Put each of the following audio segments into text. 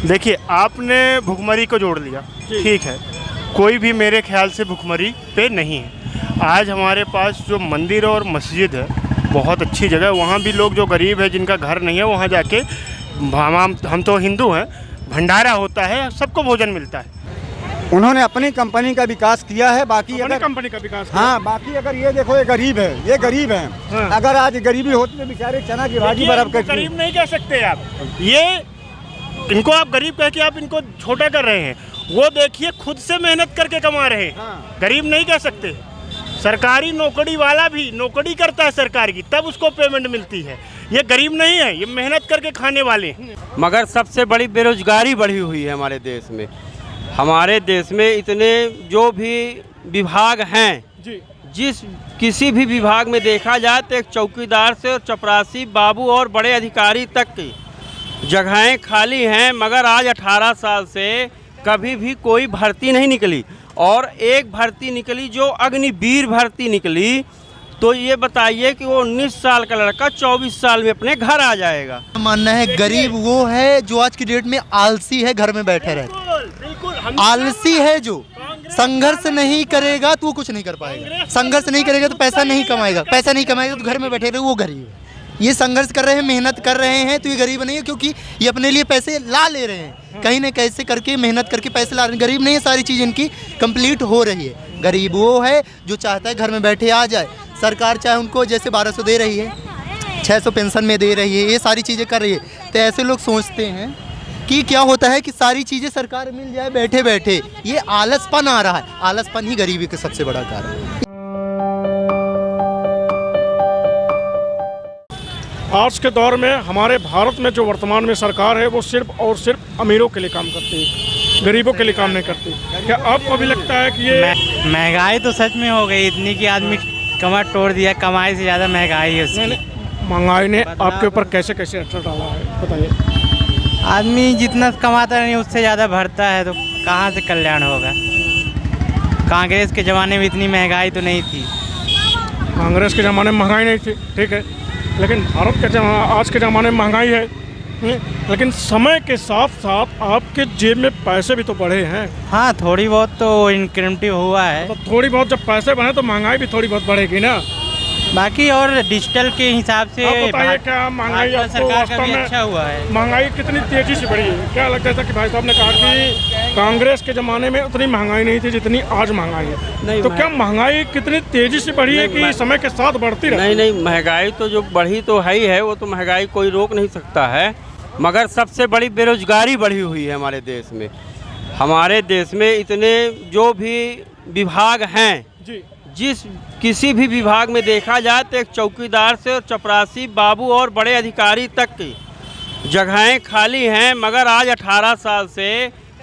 देखिए, आपने भुखमरी को जोड़ लिया, ठीक है। कोई भी मेरे ख्याल से भुखमरी पे नहीं है। आज हमारे पास जो मंदिर और मस्जिद है, बहुत अच्छी जगह है। वहाँ भी लोग जो गरीब है, जिनका घर नहीं है, वहाँ जाके हम तो हिंदू हैं, भंडारा होता है, सबको भोजन मिलता है। उन्होंने अपनी कंपनी का विकास किया है। बाकी अपनी अगर कंपनी का विकास किया। हाँ, बाकी अगर ये देखो, ये गरीब है, ये गरीब है। हाँ। अगर आज गरीबी होती तो बेचारे चना की भाजी बर्फ कर। गरीब नहीं कह सकते आप, ये इनको आप गरीब कह के आप इनको छोटा कर रहे हैं। वो देखिए, खुद से मेहनत करके कमा रहे हैं। हाँ। गरीब नहीं कह सकते। सरकारी नौकरी वाला भी नौकरी करता है सरकार की, तब उसको पेमेंट मिलती है। ये गरीब नहीं है, ये मेहनत करके खाने वाले हैं। मगर सबसे बड़ी बेरोजगारी बढ़ी हुई है हमारे देश में। हमारे देश में इतने जो भी विभाग हैं, जिस किसी भी विभाग में देखा जाए तो एक चौकीदार से और चपरासी बाबू और बड़े अधिकारी तक की जगहें खाली हैं। मगर आज 18 साल से कभी भी कोई भर्ती नहीं निकली, और एक भर्ती निकली जो अग्निवीर भर्ती निकली। तो ये बताइए कि वो 19 साल का लड़का 24 साल में अपने घर आ जाएगा। मानना है गरीब वो है जो आज की डेट में आलसी है, घर में बैठे रहता। आलसी है जो संघर्ष नहीं करेगा तो वो कुछ नहीं कर पाएगा। संघर्ष नहीं करेगा तो पैसा नहीं कमाएगा, पैसा नहीं कमाएगा तो घर में बैठे रहेगा, वो गरीब है। ये संघर्ष कर रहे हैं, मेहनत कर रहे हैं, तो ये गरीब नहीं है, क्योंकि ये अपने लिए पैसे ला ले रहे हैं, कहीं ना कैसे करके मेहनत करके पैसे ला रहे हैं। गरीब नहीं है, सारी चीज़ इनकी कंप्लीट हो रही है। गरीब वो है जो चाहता है घर में बैठे आ जाए। सरकार चाहे उनको जैसे 1200 दे रही है, 600 पेंशन में दे रही है, ये सारी चीज़ें कर रही है। तो ऐसे लोग सोचते हैं कि क्या होता है कि सारी चीज़ें सरकार मिल जाए बैठे बैठे। ये आलसपन आ रहा है। आलसपन ही गरीबी का सबसे बड़ा कारण है। आज के दौर में हमारे भारत में जो वर्तमान में सरकार है, वो सिर्फ और सिर्फ अमीरों के लिए काम करती है, गरीबों के लिए काम नहीं करती। क्या आपको भी लगता है कि ये महंगाई तो सच में हो गई इतनी कि आदमी कमर तोड़ दिया, कमाई से ज़्यादा महंगाई है उसकी। महंगाई ने आपके ऊपर कैसे कैसे असर डाला है, बताइए। आदमी जितना कमाता नहीं उससे ज़्यादा भरता है, तो कहाँ से कल्याण होगा। कांग्रेस के ज़माने में इतनी महंगाई तो नहीं थी। कांग्रेस के ज़माने में महंगाई नहीं थी, ठीक है, लेकिन भारत के आज के ज़माने में महंगाई है। लेकिन समय के साथ साथ आपके जेब में पैसे भी तो बढ़े हैं। हाँ, थोड़ी बहुत तो इंक्रीमेंट हुआ है। तो थोड़ी बहुत जब पैसे बढ़े तो महंगाई भी थोड़ी बहुत बढ़ेगी ना। बाकी और डिजिटल के हिसाब से आप बताइए, क्या महंगाई आपको सरकार का वास्तव भी में अच्छा हुआ है? महंगाई कितनी तेजी से बढ़ी है? क्या लगता है कि भाई साहब ने कहा कि कांग्रेस के ज़माने में उतनी महंगाई नहीं थी जितनी आज महंगाई है, तो क्या महंगाई कितनी तेजी से बढ़ी है कि समय के साथ बढ़ती रही? नहीं, महंगाई तो जो बढ़ी तो है ही है, वो तो महंगाई कोई रोक नहीं सकता है। मगर सबसे बड़ी बेरोजगारी बढ़ी हुई है हमारे देश में। हमारे देश में इतने जो भी विभाग हैं, जिस किसी भी विभाग में देखा जाए तो एक चौकीदार से और चपरासी बाबू और बड़े अधिकारी तक की जगहें खाली हैं। मगर आज 18 साल से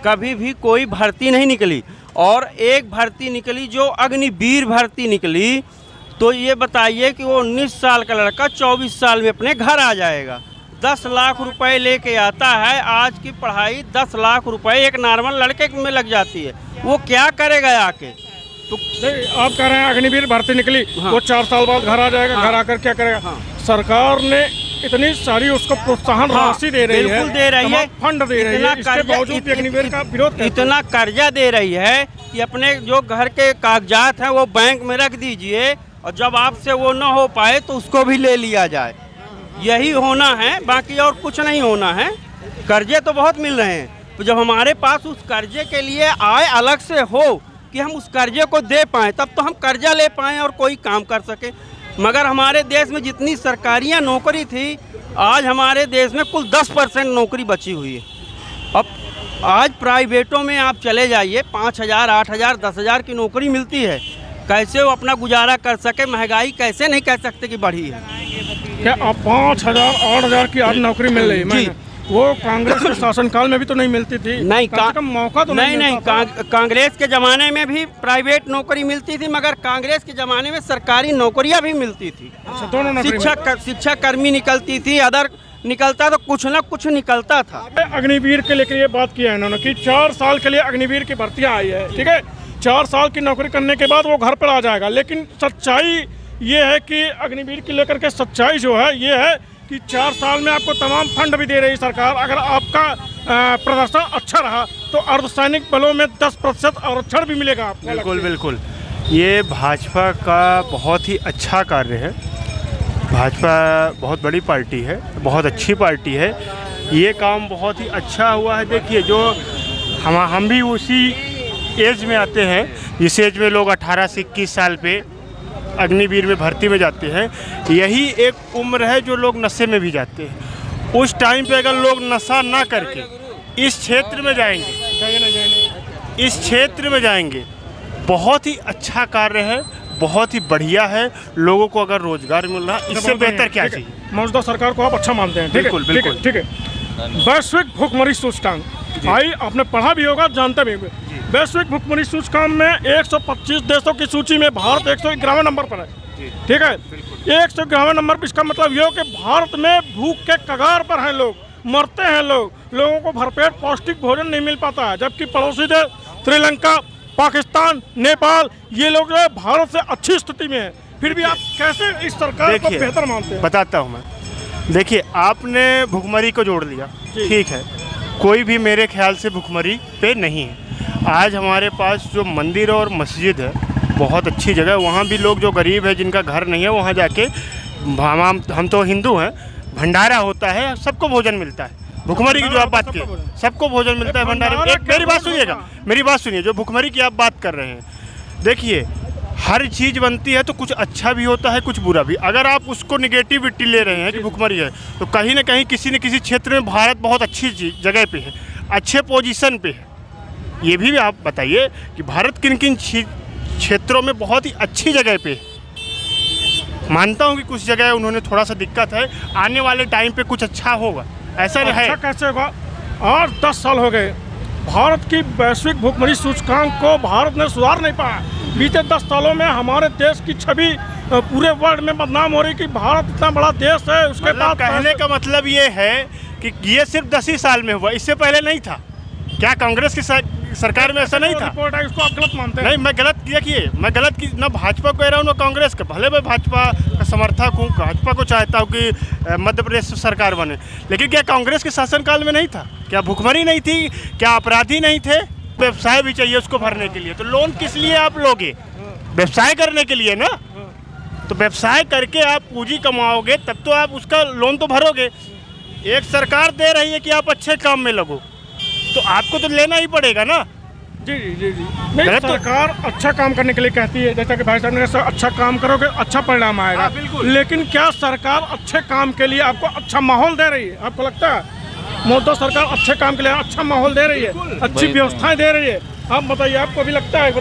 कभी भी कोई भर्ती नहीं निकली, और एक भर्ती निकली जो अग्निवीर भर्ती निकली। तो ये बताइए कि वो 19 साल का लड़का 24 साल में अपने घर आ जाएगा। 10 लाख रुपए लेके आता है। आज की पढ़ाई 10 लाख रुपए एक नॉर्मल लड़के में लग जाती है। वो क्या करेगा आके? तो आप कह रहे हैं अग्निवीर भर्ती निकली, हाँ। वो 4 साल बाद घर आ जाएगा, हाँ। घर आकर क्या करेगा? हाँ। सरकार ने इतनी सारी उसको प्रोत्साहन राशि दे रही है, बिल्कुल दे रही है, फंड दे रही है, इसके बावजूद भी अग्निवीर का विरोध इतना कर्जा दे रही है कि अपने जो घर के कागजात हैं वो बैंक में रख दीजिए, और जब आपसे वो न हो पाए तो उसको भी ले लिया जाए। यही होना है, बाकी और कुछ नहीं होना है। कर्जे तो बहुत मिल रहे हैं, तो जब हमारे पास उस कर्जे के लिए आय अलग से हो कि हम उस कर्जे को दे पाएँ, तब तो हम कर्जा ले पाएँ और कोई काम कर सके। मगर हमारे देश में जितनी सरकारियाँ नौकरी थी, आज हमारे देश में कुल 10% नौकरी बची हुई है। अब आज प्राइवेटों में आप चले जाइए, 5000, 8000, 10,000 की नौकरी मिलती है। कैसे वो अपना गुजारा कर सके? महंगाई कैसे नहीं कह सकते कि बढ़ी है? क्या 5000, 8000 की आज नौकरी मिल रही है? वो कांग्रेस के शासनकाल में भी तो नहीं मिलती थी। नहीं, कम से कम मौका तो नहीं। कांग्रेस के ज़माने में भी प्राइवेट नौकरी मिलती थी, मगर कांग्रेस के ज़माने में सरकारी नौकरियां भी मिलती थी। अच्छा, दोनों शिक्षा कर्मी निकलती थी, अदर निकलता तो कुछ ना कुछ निकलता था। अग्निवीर के लेकर ये बात किया है इन्होंने कि 4 साल के लिए अग्निवीर की भर्तियाँ आई है, ठीक है। 4 साल की नौकरी करने के बाद वो घर पर आ जाएगा। लेकिन सच्चाई ये है कि अग्निवीर की लेकर के सच्चाई जो है ये है कि 4 साल में आपको तमाम फंड भी दे रही सरकार। अगर आपका प्रदर्शन अच्छा रहा तो अर्धसैनिक बलों में 10% आरक्षण भी मिलेगा आपको। बिल्कुल बिल्कुल, ये भाजपा का बहुत ही अच्छा कार्य है। भाजपा बहुत बड़ी पार्टी है, बहुत अच्छी पार्टी है। ये काम बहुत ही अच्छा हुआ है। देखिए, जो हम भी उसी एज में आते हैं जिस एज में लोग 18 से 21 साल पे अग्निवीर में भर्ती में जाते हैं। यही एक उम्र है जो लोग नशे में भी जाते हैं। उस टाइम पे अगर लोग नशा ना करके इस क्षेत्र में जाएंगे, इस क्षेत्र में जाएंगे, बहुत ही अच्छा कार्य है, बहुत ही बढ़िया है। लोगों को अगर रोजगार मिल रहा है, इससे बेहतर क्या चाहिए। मौजूदा सरकार को आप अच्छा मानते हैं? बिल्कुल बिल्कुल, ठीक है। वैश्विक भुखमरी सूचकांक, भाई आपने पढ़ा भी होगा, जानते भी होंगे। वैश्विक भुखमरी सूचकांक में 125 देशों की सूची में भारत 111वें नंबर पर है। ठीक है, 111वें नंबर पर। इसका मतलब ये हो कि भारत में भूख के कगार पर हैं लोग, मरते हैं लोग, लोगों को भरपेट पौष्टिक भोजन नहीं मिल पाता है। जबकि पड़ोसी देश श्रीलंका, पाकिस्तान, नेपाल, ये लोग जो है भारत से अच्छी स्थिति में है। फिर भी आप कैसे इस सरकार को बेहतर मानते हैं? बताता हूँ मैं। देखिए, आपने भुखमरी को जोड़ लिया, ठीक है। कोई भी मेरे ख्याल से भुखमरी पे नहीं है। आज हमारे पास जो मंदिर और मस्जिद है, बहुत अच्छी जगह है। वहाँ भी लोग जो गरीब है, जिनका घर नहीं है, वहाँ जाके हम तो हिंदू हैं, भंडारा होता है, सबको भोजन मिलता है। भुखमरी की जो आप बात की, सबको भोजन मिलता है भंडारे। एक मेरी बात सुनिएगा, मेरी बात सुनिए। जो भुखमरी की आप बात कर रहे हैं, देखिए, हर चीज़ बनती है तो कुछ अच्छा भी होता है, कुछ बुरा भी। अगर आप उसको निगेटिविटी ले रहे हैं कि भुखमरी है, तो कहीं ना कहीं किसी न किसी क्षेत्र में भारत बहुत अच्छी जगह पे है, अच्छे पोजीशन पे है। ये भी आप बताइए कि भारत किन किन क्षेत्रों में बहुत ही अच्छी जगह पे है। मानता हूँ कि कुछ जगह उन्होंने थोड़ा सा दिक्कत है, आने वाले टाइम पे कुछ अच्छा होगा। ऐसा अच्छा है कैसे होगा? 8-10 साल हो गए, भारत की वैश्विक भुखमरी सूचकांक को भारत ने सुधार नहीं पाया। बीते 10 सालों में हमारे देश की छवि पूरे वर्ल्ड में बदनाम हो रही कि भारत इतना बड़ा देश है, उसके बाद कहने का मतलब ये है कि ये सिर्फ 10 ही साल में हुआ, इससे पहले नहीं था क्या? कांग्रेस की सरकार में ऐसा नहीं था? रिपोर्ट है, इसको आप गलत मानते हैं? नहीं, मैं गलत देखिए, मैं गलत की ना भाजपा को कह रहा हूँ ना कांग्रेस का। भले मैं भाजपा का समर्थक हूँ, भाजपा को चाहता हूँ कि मध्य प्रदेश सरकार बने, लेकिन क्या कांग्रेस के शासनकाल में नहीं था? क्या भुखमरी नहीं थी? क्या अपराधी नहीं थे? व्यवसाय भी चाहिए उसको भरने के लिए, तो लोन किस लिए आप लोगे? व्यवसाय करने के लिए ना। तो व्यवसाय करके आप पूंजी कमाओगे, तब तो आप उसका लोन तो भरोगे। एक सरकार दे रही है कि आप अच्छे काम में लगो, तो आपको तो लेना ही पड़ेगा ना। जी जी जी जी। नहीं, सरकार अच्छा काम करने के लिए कहती है, जैसा कि भाई साहब ने कहा, अच्छा काम करोगे अच्छा परिणाम आएगा। लेकिन क्या सरकार अच्छे काम के लिए आपको अच्छा माहौल दे रही है? आपको लगता है मौजूदा सरकार अच्छे काम के लिए अच्छा माहौल दे रही है, अच्छी व्यवस्थाएं दे रही है? आप बताइए, आपको भी लगता है?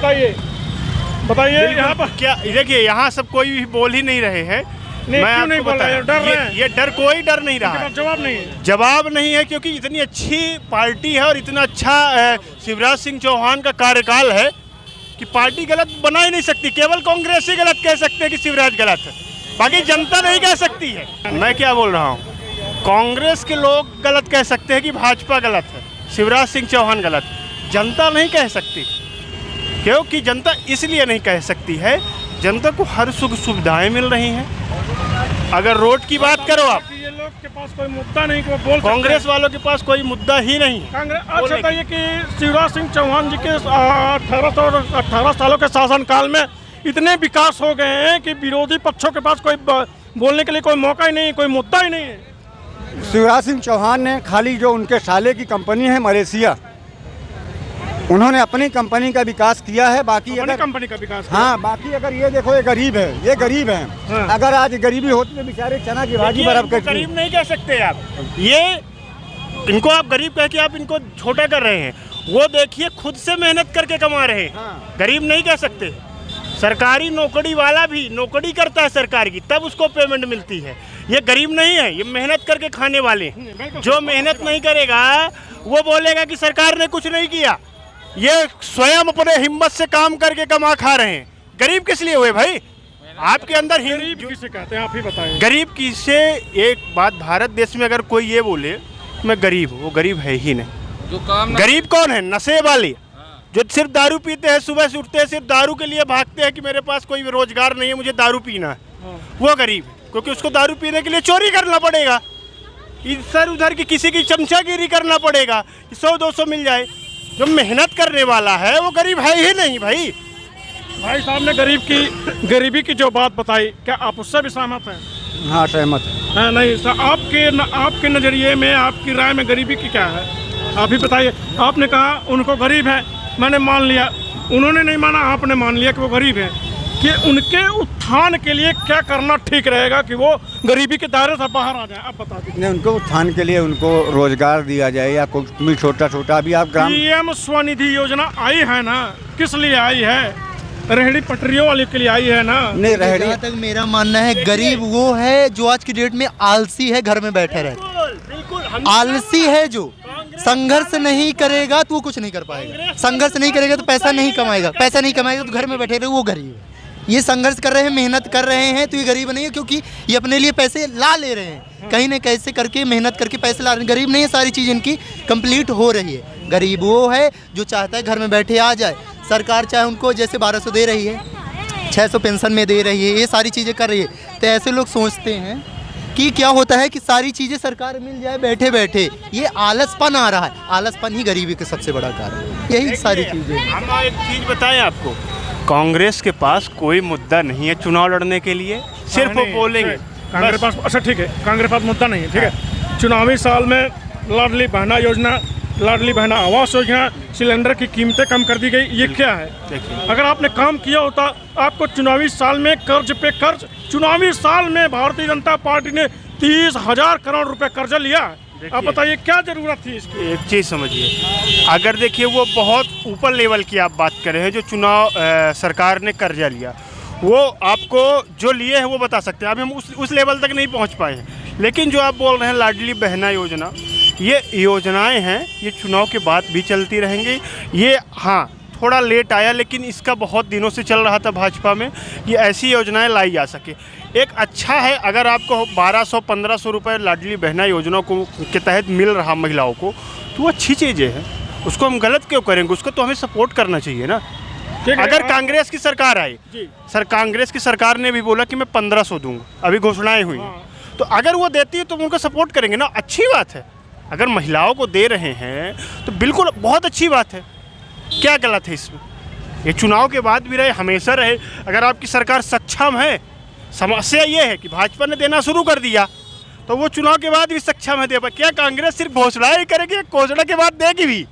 बताइए यहाँ पर क्या। देखिए, यहाँ सब कोई भी बोल ही नहीं रहे हैं। नहीं, क्यों नहीं बोल रहे हैं? डर रहे हैं? ये डर, कोई डर नहीं रहा है। जवाब नहीं है? जवाब नहीं है, क्योंकि इतनी अच्छी पार्टी है और इतना अच्छा शिवराज सिंह चौहान का कार्यकाल है कि पार्टी गलत बना ही नहीं सकती। केवल कांग्रेस ही गलत कह सकते हैं कि शिवराज गलत है, बाकी जनता नहीं कह सकती है। मैं क्या बोल रहा हूँ, कांग्रेस के लोग गलत कह सकते हैं कि भाजपा गलत है, शिवराज सिंह चौहान गलत, जनता नहीं कह सकती। क्योंकि जनता इसलिए नहीं कह सकती है, जनता को हर सुख सुविधाएं मिल रही हैं। अगर रोड की बात करो आप, ये लोग के पास कोई मुद्दा नहीं को बोल, कांग्रेस वालों के पास कोई मुद्दा ही नहीं है। कांग्रेस अच्छा बताइए कि शिवराज सिंह चौहान जी के 18 सालों के शासनकाल में इतने विकास हो गए हैं कि विरोधी पक्षों के पास कोई बोलने के लिए कोई मौका ही नहीं, कोई मुद्दा ही नहीं है। शिवराज सिंह चौहान ने खाली जो उनके साले की कंपनी है मलेशिया, उन्होंने अपनी कंपनी का विकास किया है। बाकी अगर कंपनी का विकास, हाँ, बाकी अगर ये देखो, ये गरीब है, ये गरीब है। हाँ। अगर आज गरीबी होती तो बेचारे चना की भाजी बर्फ कर। गरीब नहीं कह सकते आप, ये इनको आप गरीब कह के आप इनको छोटा कर रहे हैं। वो देखिए, खुद से मेहनत करके कमा रहे हैं। हाँ। गरीब नहीं कह सकते। सरकारी नौकरी वाला भी नौकरी करता है सरकार की, तब उसको पेमेंट मिलती है। ये गरीब नहीं है, ये मेहनत करके खाने वाले। जो मेहनत नहीं करेगा वो बोलेगा कि सरकार ने कुछ नहीं किया। ये स्वयं अपने हिम्मत से काम करके कमा खा रहे हैं। गरीब किस लिए हुए भाई? आपके अंदर गरीब किसे कहते हैं आप ही बताएं। गरीब किसे? एक बात, भारत देश में अगर कोई ये बोले मैं गरीब हूँ, वो गरीब है ही नहीं। जो काम गरीब कौन है? नशे वाले, जो सिर्फ दारू पीते हैं, सुबह से उठते हैं सिर्फ दारू के लिए भागते हैं कि मेरे पास कोई रोजगार नहीं है, मुझे दारू पीना है, वो गरीब है। क्योंकि उसको दारू पीने के लिए चोरी करना पड़ेगा, इधर उधर की किसी की चमचागिरी करना पड़ेगा कि 100-200 मिल जाए। जो मेहनत करने वाला है वो गरीब है ही नहीं भाई। भाई साहब ने गरीबी की जो बात बताई, क्या आप उससे भी सहमत हैं? हाँ, सहमत है। नहीं सर, आपके नज़रिए में, आपकी राय में गरीबी की क्या है, आप ही बताइए। आपने कहा उनको गरीब है, मैंने मान लिया, उन्होंने नहीं माना, आपने मान लिया कि वो गरीब है। कि उनके उत्थान के लिए क्या करना ठीक रहेगा कि वो गरीबी के दायरे से बाहर आ जाए, आप बता दीजिए। नहीं, उनको उत्थान के लिए उनको रोजगार दिया जाए या कुछ भी छोटा छोटा। अभी आप ग्राम पीएम स्वनिधि योजना आई है ना, किस लिए आई है? रेहड़ी पटरियों वाले के लिए आई है ना। नहीं, रेहड़ी जहाँ तक मेरा मानना है, गरीब वो है जो आज की डेट में आलसी है, घर में बैठे रहे। आलसी है जो संघर्ष नहीं करेगा तो वो कुछ नहीं कर पाएगा। संघर्ष नहीं करेगा तो पैसा नहीं कमाएगा, पैसा नहीं कमाएगा तो घर में बैठे रहे, वो गरीब है। ये संघर्ष कर रहे हैं, मेहनत कर रहे हैं, तो ये गरीब नहीं है, क्योंकि ये अपने लिए पैसे ला ले रहे हैं, कहीं ना कैसे करके मेहनत करके पैसे ला रहे हैं। गरीब नहीं है, सारी चीज़ इनकी कंप्लीट हो रही है। गरीब वो है जो चाहता है घर में बैठे आ जाए। सरकार चाहे उनको जैसे 1200 दे रही है, 600 पेंशन में दे रही है, ये सारी चीज़ें कर रही है, तो ऐसे लोग सोचते हैं कि क्या होता है कि सारी चीज़ें सरकार मिल जाए बैठे बैठे। ये आलसपन आ रहा है, आलसपन ही गरीबी का सबसे बड़ा कारण है। यही सारी चीज़ें। हम एक चीज़ बताएं आपको, कांग्रेस के पास कोई मुद्दा नहीं है चुनाव लड़ने के लिए, सिर्फ वो बोलेंगे। कांग्रेस पास, अच्छा ठीक है, कांग्रेस पास मुद्दा नहीं है, ठीक है। चुनावी साल में लाडली बहना योजना, लाडली बहना आवास योजना, सिलेंडर की कीमतें कम कर दी गई, ये क्या है? अगर आपने काम किया होता, आपको चुनावी साल में कर्ज पे कर्ज, चुनावी साल में भारतीय जनता पार्टी ने 30,000 करोड़ रुपए कर्जा लिया है। आप बताइए क्या जरूरत थी इसकी? एक चीज़ समझिए, अगर देखिए वो बहुत ऊपर लेवल की आप बात कर रहे हैं, जो चुनाव सरकार ने कर्जा लिया, वो आपको जो लिए हैं वो बता सकते हैं। अभी हम उस लेवल तक नहीं पहुंच पाए हैं। लेकिन जो आप बोल रहे हैं लाडली बहना योजना, ये योजनाएं हैं, ये चुनाव के बाद भी चलती रहेंगी। ये हाँ थोड़ा लेट आया, लेकिन इसका बहुत दिनों से चल रहा था भाजपा में, ये ऐसी योजनाएं लाई जा सके। एक अच्छा है, अगर आपको 1200-1500 रुपये लाडली बहना योजना को के तहत मिल रहा महिलाओं को, तो वो अच्छी चीज़ें हैं, उसको हम गलत क्यों करेंगे? उसको तो हमें सपोर्ट करना चाहिए ना। अगर कांग्रेस की सरकार आई, कांग्रेस की सरकार ने भी बोला कि मैं 1500 दूंगा, अभी घोषणाएं हुई हैं, तो अगर वो देती है तो उनको सपोर्ट करेंगे ना, अच्छी बात है। अगर महिलाओं को दे रहे हैं तो बिल्कुल बहुत अच्छी बात है, क्या गलत है इसमें? ये चुनाव के बाद भी रहे, हमेशा रहे। अगर आपकी सरकार सक्षम है, समस्या ये है कि भाजपा ने देना शुरू कर दिया, तो वो चुनाव के बाद भी सक्षम है दे पाए। क्या कांग्रेस सिर्फ घोषणा ही करेगी, घोषणा के बाद देगी भी?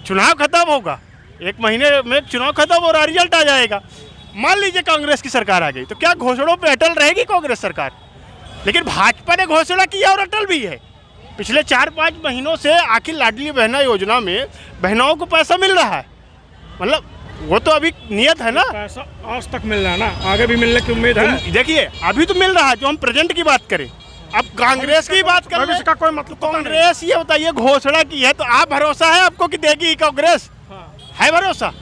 चुनाव खत्म होगा, 1 महीने में चुनाव खत्म और रिजल्ट आ जाएगा। मान लीजिए कांग्रेस की सरकार आ गई, तो क्या घोषणाओं पे अटल रहेगी कांग्रेस सरकार? लेकिन भाजपा ने घोषणा किया और अटल भी है। पिछले 4-5 महीनों से आखिर लाडली बहना योजना में बहनों को पैसा मिल रहा है, मतलब वो तो अभी नियत है ना, पैसा आज तक मिल रहा है ना, आगे भी मिलने की उम्मीद है। देखिए अभी तो मिल रहा है, जो हम प्रेजेंट की बात करें। अब कांग्रेस की बात करें, भविष्य का कोई मतलब कांग्रेस ये बताइए घोषणा की है, तो आप भरोसा है आपको कि देगी कांग्रेस? है भरोसा?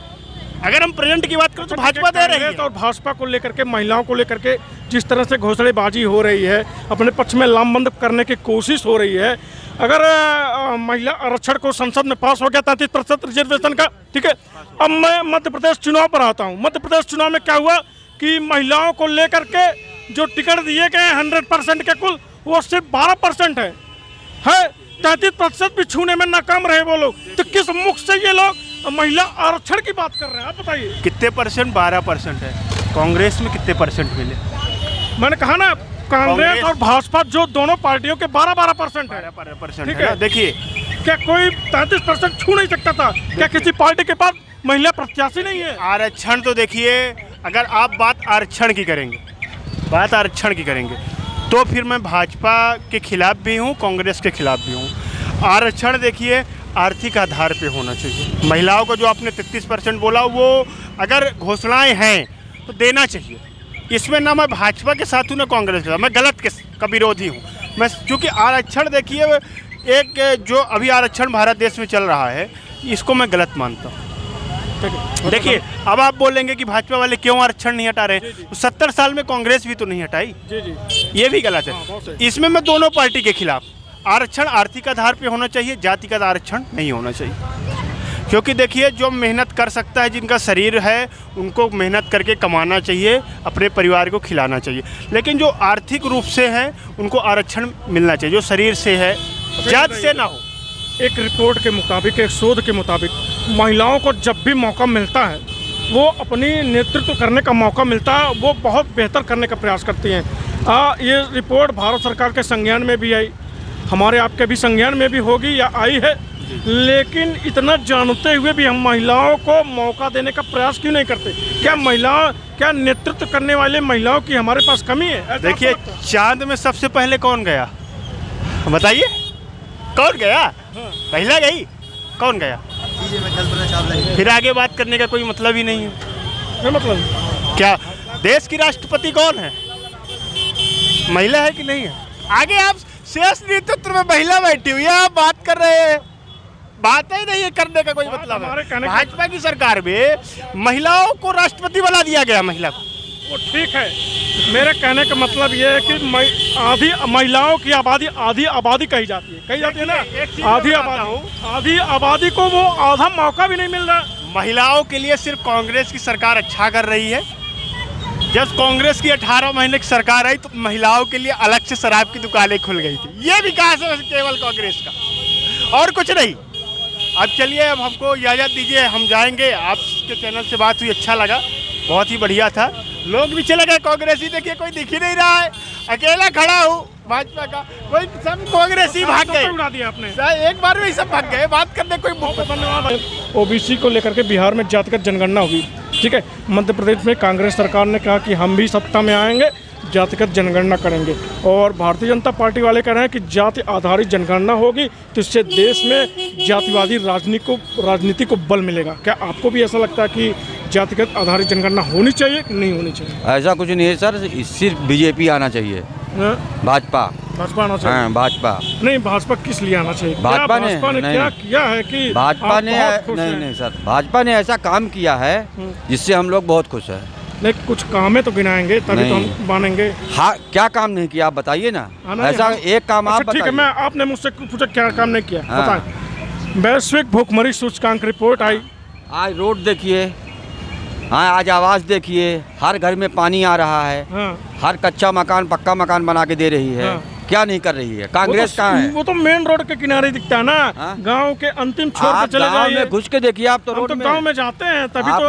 अगर हम प्रेजेंट की बात करें तो भाजपा दे रही है। और भाजपा को लेकर के, महिलाओं को लेकर के जिस तरह से घोषणाबाजी हो रही है, अपने पक्ष में लामबंद करने की कोशिश हो रही है। अगर महिला आरक्षण को संसद में पास हो गया 33% रिजर्वेशन का, ठीक है। अब मैं मध्य प्रदेश चुनाव पर आता हूँ। मध्य प्रदेश चुनाव में क्या हुआ कि महिलाओं को लेकर के जो टिकट दिए गए 100% के कुल, वो सिर्फ 12% है। 33% भी छूने में नाकाम रहे वो लोग। तो किस मुख से ये लोग महिला आरक्षण की बात कर रहे हैं, आप बताइए। कितने परसेंट? 12% है। कांग्रेस में कितने परसेंट मिले? मैंने कहा ना, कांग्रेस और भाजपा जो दोनों पार्टियों के 12% है। 12% ठीक है ना? देखिए क्या कोई 33% छू नहीं सकता था? क्या किसी पार्टी के पास महिला प्रत्याशी नहीं है? आरक्षण तो देखिए, अगर आप बात आरक्षण की करेंगे, तो फिर मैं भाजपा के खिलाफ भी हूँ, कांग्रेस के खिलाफ भी हूँ। आरक्षण देखिए आर्थिक आधार पे होना चाहिए। महिलाओं को जो आपने 33% बोला, वो अगर घोषणाएं हैं तो देना चाहिए। इसमें ना मैं भाजपा के साथ हूँ ना कांग्रेस के साथ, मैं गलत का विरोधी हूँ मैं। क्योंकि आरक्षण देखिए, एक जो अभी आरक्षण भारत देश में चल रहा है, इसको मैं गलत मानता हूँ। देखिए अब आप बोलेंगे कि भाजपा वाले क्यों आरक्षण नहीं हटा रहे? 70 साल में कांग्रेस भी तो नहीं हटाई, ये भी गलत है। इसमें मैं दोनों पार्टी के खिलाफ। आरक्षण आर्थिक आधार पे होना चाहिए, जातिगत आरक्षण नहीं होना चाहिए। क्योंकि देखिए जो मेहनत कर सकता है, जिनका शरीर है, उनको मेहनत करके कमाना चाहिए, अपने परिवार को खिलाना चाहिए। लेकिन जो आर्थिक रूप से हैं उनको आरक्षण मिलना चाहिए, जो शरीर से है, जात से ना हो। एक रिपोर्ट के मुताबिक, एक शोध के मुताबिक, महिलाओं को जब भी मौका मिलता है, वो अपनी नेतृत्व करने का मौका मिलता है, वो बहुत बेहतर करने का प्रयास करती हैं। ये रिपोर्ट भारत सरकार के संज्ञान में भी आई, हमारे आपके भी संज्ञान में भी होगी या आई है, लेकिन इतना जानते हुए भी हम महिलाओं को मौका देने का प्रयास क्यों नहीं करते? क्या नेतृत्व करने वाले महिलाओं की हमारे पास कमी है? देखिए, चांद में सबसे पहले कौन गया, बताइए कौन गया? महिला गई, कौन गया? फिर आगे बात करने का कोई मतलब ही नहीं है। मतलब क्या देश की राष्ट्रपति कौन है? महिला है कि नहीं है? आगे आप शेष नेतृत्व में महिला बैठी हुई है, आप बात कर रहे हैं, बात ही नहीं है, करने का कोई मतलब है। भाजपा की सरकार में महिलाओं को राष्ट्रपति बना दिया गया, महिला को। वो ठीक है, मेरे कहने का मतलब ये है कि आधी महिलाओं की आबादी, आधी आबादी कही जाती है ना, आधी आबादी को वो आधा मौका भी नहीं मिल रहा। महिलाओं के लिए सिर्फ कांग्रेस की सरकार अच्छा कर रही है। जब कांग्रेस की 18 महीने की सरकार आई तो महिलाओं के लिए अलग से शराब की दुकानें खुल गई थी। ये विकास है केवल कांग्रेस का, और कुछ नहीं। अब चलिए, अब हमको इजाज़त दीजिए, हम जाएंगे। आपके चैनल से बात हुई, अच्छा लगा, बहुत ही बढ़िया था। लोग भी चले गए, कांग्रेसी देखिए कोई दिख ही नहीं रहा है, अकेला खड़ा हूँ भाजपा का, कोई सब कांग्रेसी भाग गए। उड़ा दिया आपने, एक बार में सब भाग गए, बात करने कोई धन्यवाद। ओबीसी को लेकर के बिहार में जातिगत जनगणना होगी, ठीक है। मध्य प्रदेश में कांग्रेस सरकार ने कहा कि हम भी सत्ता में आएंगे, जातिगत जनगणना करेंगे, और भारतीय जनता पार्टी वाले कह रहे हैं कि जाति आधारित जनगणना होगी तो इससे देश में जातिवादी राजनीति को बल मिलेगा। क्या आपको भी ऐसा लगता है कि जातिगत आधारित जनगणना होनी चाहिए कि नहीं होनी चाहिए? ऐसा कुछ नहीं है सर, सिर्फ बीजेपी आना चाहिए, भाजपा आना चाहिए। हाँ, भाजपा नहीं, भाजपा किस लिए आना चाहिए? भाजपा ने क्या किया है कि भाजपा ने नहीं सर, भाजपा ने ऐसा काम किया है जिससे हम लोग बहुत खुश हैं। नहीं, कुछ कामें तो गिनाएंगे तभी तो हम मानेंगे। हाँ, क्या काम नहीं किया आप बताइए ना, ऐसा एक काम आप ठीक है, मैं आपने मुझसे पूछा क्या काम नहीं किया, बताएं। वैश्विक भूखमरी सूचकांक रिपोर्ट आई, आज रोड देखिए, हाँ आज आवाज़ देखिए, हर घर में पानी आ रहा है, हर कच्चा मकान पक्का मकान बना के दे रही है, क्या नहीं कर रही है कांग्रेस? कहाँ है? वो तो मेन रोड के किनारे दिखता है ना, गांव के अंतिम छोर पे चले जाइए, घुस के देखिए आप तो, रोड में गांव में जाते हैं तभी तो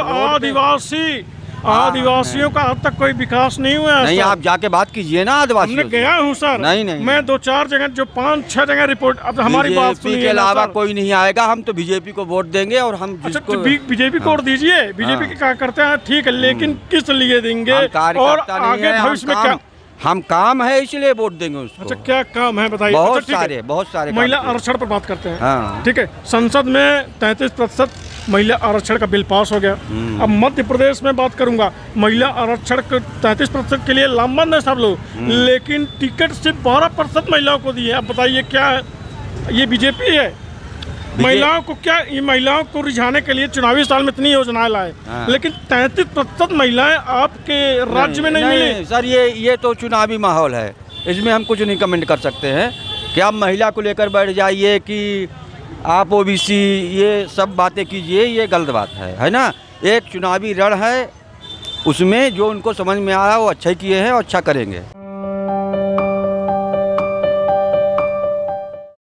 आदिवासियों का अब तक कोई विकास नहीं हुआ है। नहीं, आप जाके बात कीजिए ना आदिवासियों से। मैं गया हूँ सर, नहीं मैं 2-4 जगह, जो 5-6 जगह रिपोर्ट, अब हमारी बात सुनिए के अलावा कोई नहीं आएगा, हम तो बीजेपी को वोट देंगे, और हम जिसको बीजेपी को वोट दीजिए, बीजेपी के क्या करते हैं ठीक है, लेकिन किस लिए देंगे और आगे भविष्य में क्या हम काम है इसलिए वोट देंगे उसको। अच्छा, क्या काम है बताइए? बहुत सारे महिला आरक्षण पर बात करते हैं, हाँ। ठीक है। संसद में 33% महिला आरक्षण का बिल पास हो गया। अब मध्य प्रदेश में बात करूंगा, महिला आरक्षण 33% के लिए लामबंद है सब लोग, लेकिन टिकट सिर्फ 12% महिलाओं को दी है। अब बताइए क्या है ये? बीजेपी है? महिलाओं को क्या, ये महिलाओं को रिझाने के लिए चुनावी साल में इतनी योजनाएं लाए, लेकिन 33% महिलाएं आपके राज्य में नहीं मिली। सर ये तो चुनावी माहौल है, इसमें हम कुछ नहीं कमेंट कर सकते हैं कि आप महिला को लेकर बैठ जाइए कि आप ओबीसी, ये सब बातें कीजिए, ये गलत बात है ना। एक चुनावी रण है, उसमें जो उनको समझ में आ रहा है वो अच्छा किए हैं और अच्छा करेंगे।